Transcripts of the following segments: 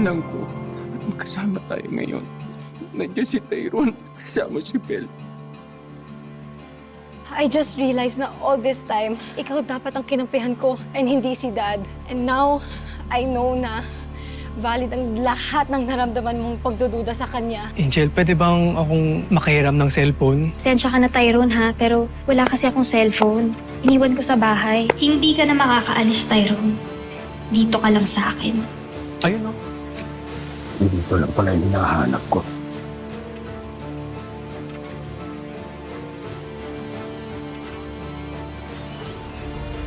Alam ko at magkasama tayo ngayon. Nandiyan si Tyrone, kasama si Belle. I just realized na all this time, ikaw dapat ang kinampihan ko and hindi si Dad. And now, I know na valid ang lahat ng naramdaman mong pagdududa sa kanya. Angel, pwede bang akong makihiram ng cellphone? Sensya ka na, Tyrone, ha? Pero wala kasi akong cellphone. Iniwan ko sa bahay. Hindi ka na makakaalis, Tyrone. Dito ka lang sa akin. Ayun, no? Dito lang pala yung hinahanap ko.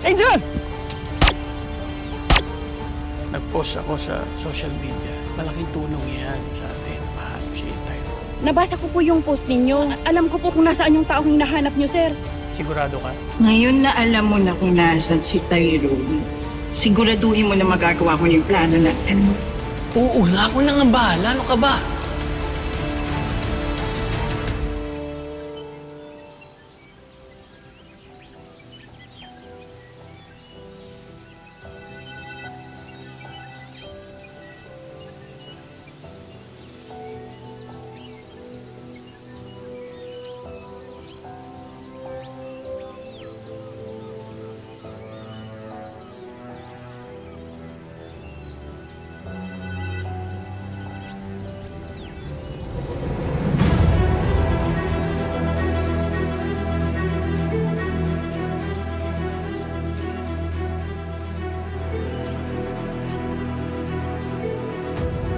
Angel! Nag-post ako sa social media. Malaking tulong yan sa atin. Mahanap si Tyrone. Nabasa ko po yung post ninyo. Alam ko po kung nasaan yung taong hinahanap nyo, sir. Sigurado ka? Ngayon na alam mo na kung nasan si Tyrone, siguraduhin mo na magagawa ko yung plano natin. Oo nga, ako nang ang bahala. Ano ka ba?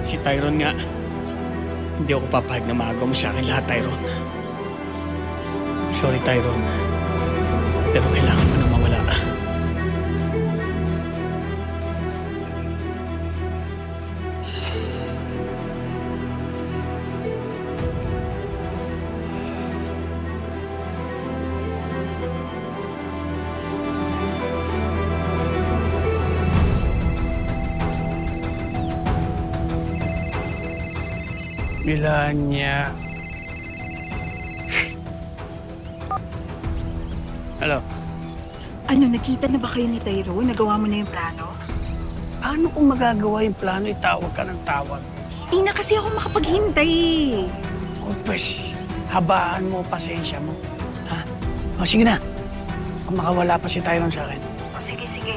Si Tyrone nga. Hindi ako papayag na maagaw mo sa akin lahat, Tyrone. Sorry, Tyrone. Pero kailangan mo na mawala. Milanya. Hello? Ano, nakita na ba kayo ni Tyrone? Nagawa mo na yung plano? Paano kung magagawa yung plano, itawag ka ng tawag? Di na kasi ako makapaghintay. O pues, habaan mo, pasensya mo. Ha? O sige na. Kung makawala pa si Tyrone sa akin. O sige, sige.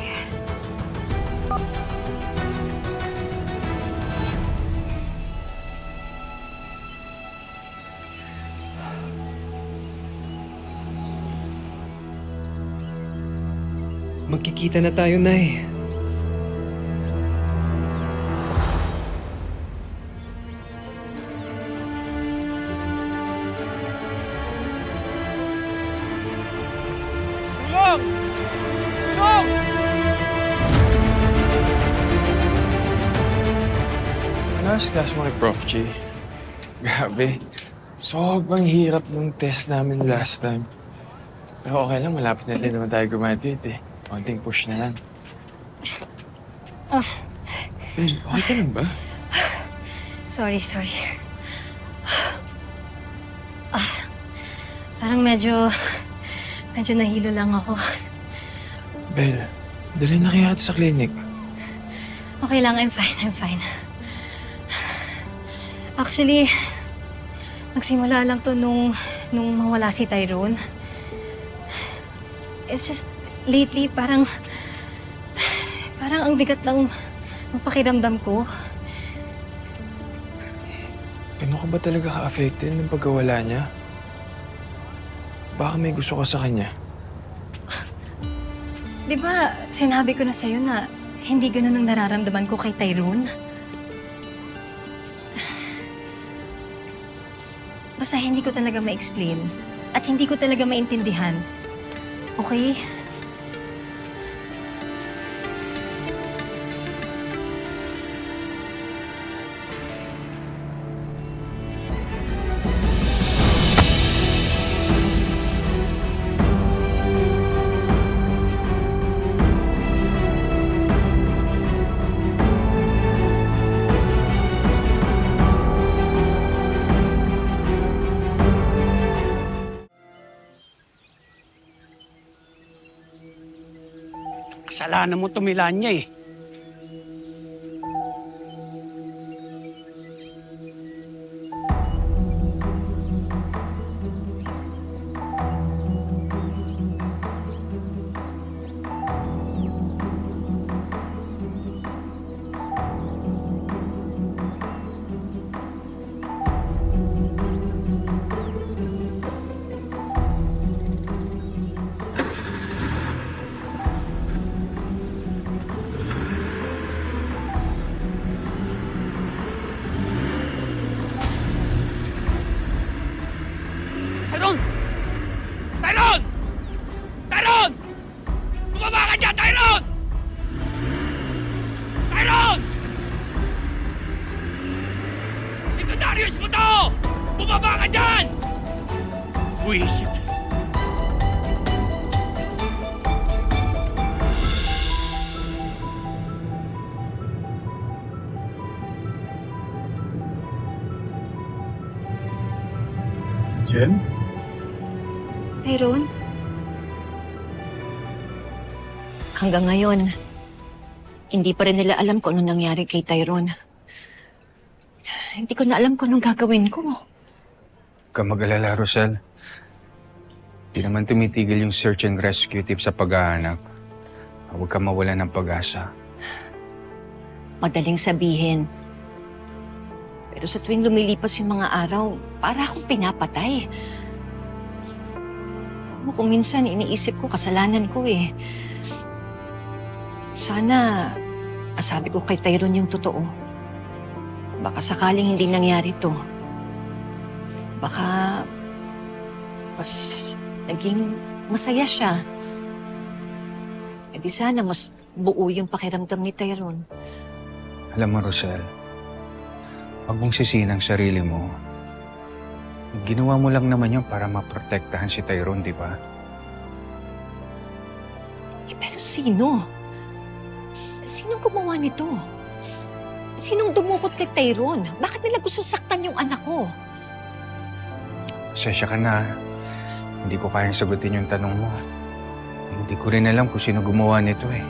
Magkikita na tayo, Nay. Tulong! Tulong! Last mo kay Prof. J. Grabe. Sobrang hirap ng test namin last time. Pero okay lang, malapit na din naman tayo graduate eh. Konting push na lang. Ben, okay ka lang ba? Sorry. Parang medyo nahilo lang ako. Bel, dali na kaya sa clinic. Okay lang, I'm fine. Actually, nagsimula lang to nung mawala si Tyrone. It's just, lately, parang ang bigat ng pakiramdam ko. Gano'n ka ba talaga ka-affected ng pagkawala niya? Baka may gusto ka sa kanya. Di ba, sinabi ko na sa'yo na hindi ganun ang nararamdaman ko kay Tyrone? Basta hindi ko talaga ma-explain at hindi ko talaga maintindihan. Okay? Kasalanan mo tumila niya eh. Rochelle? Tyrone? Hanggang ngayon, hindi pa rin nila alam kung ano nangyari kay Tyrone. Hindi ko na alam kung anong gagawin ko. Huwag kang mag-alala, Rosel. Di naman tumitigil yung search and rescue team sa paghahanap. Huwag kang mawala ng pag-asa. Madaling sabihin. Pero sa tuwing lumilipas yung mga araw, para akong pinapatay. Kung minsan iniisip ko, kasalanan ko eh. Sana, sabi ko kay Tyrone yung totoo. Baka sakaling hindi nangyari to. Baka mas naging masaya siya. E di sana mas buo yung pakiramdam ni Tyrone. Alam mo, Rosel, huwag mong sisihin ang sarili mo. Ginawa mo lang naman yun para maprotektahan si Tyrone, di ba? Eh, pero sino? Sinong gumawa nito? Sinong dumukot kay Tyrone? Bakit nila gusto saktan yung anak ko? Pasensya ka na. Hindi ko kayang sagutin yung tanong mo. Hindi ko rin alam kung sino gumawa nito eh.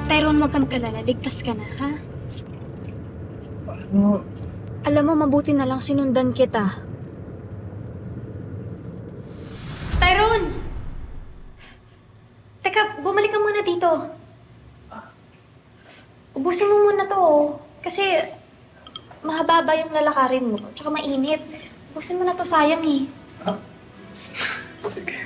Tyrone, huwag kang mag-alala. Ligtas ka na, ha? Alam mo, mabuti na lang sinundan kita. Tyrone! Teka, bumalik ka muna dito. Ubusin mo muna to, oh. Kasi mahaba yung lalakarin mo. Tsaka mainit. Ubusin mo na to, sayang eh. Sige.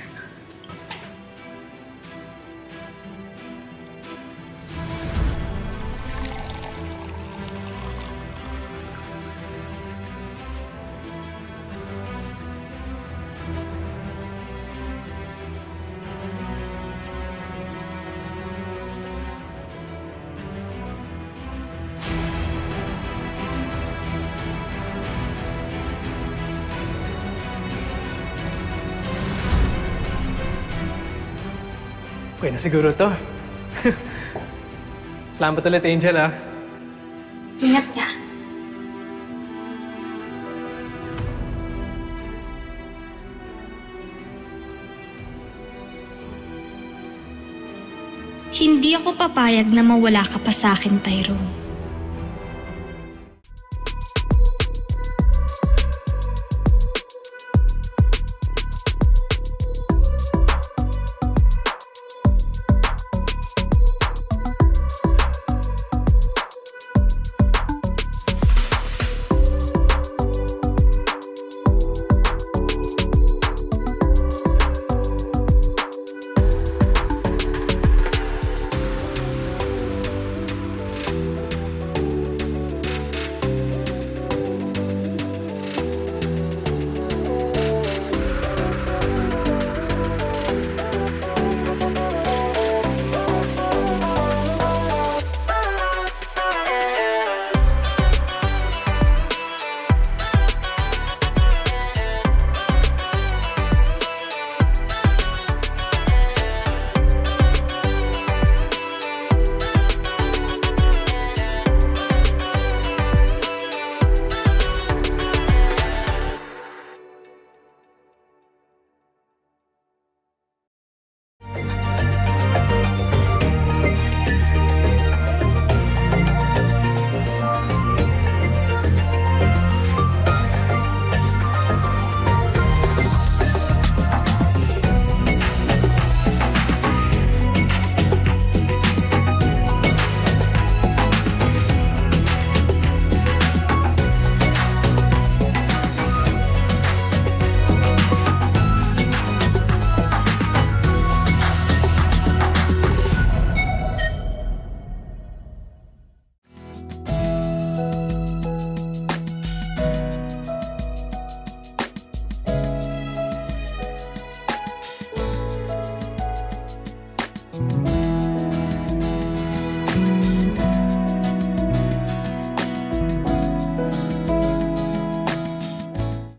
Okay na siguro to. Salamat ulit, Angel, ah. Ingat ka. Hindi ako papayag na mawala ka pa sa akin, Tyrone.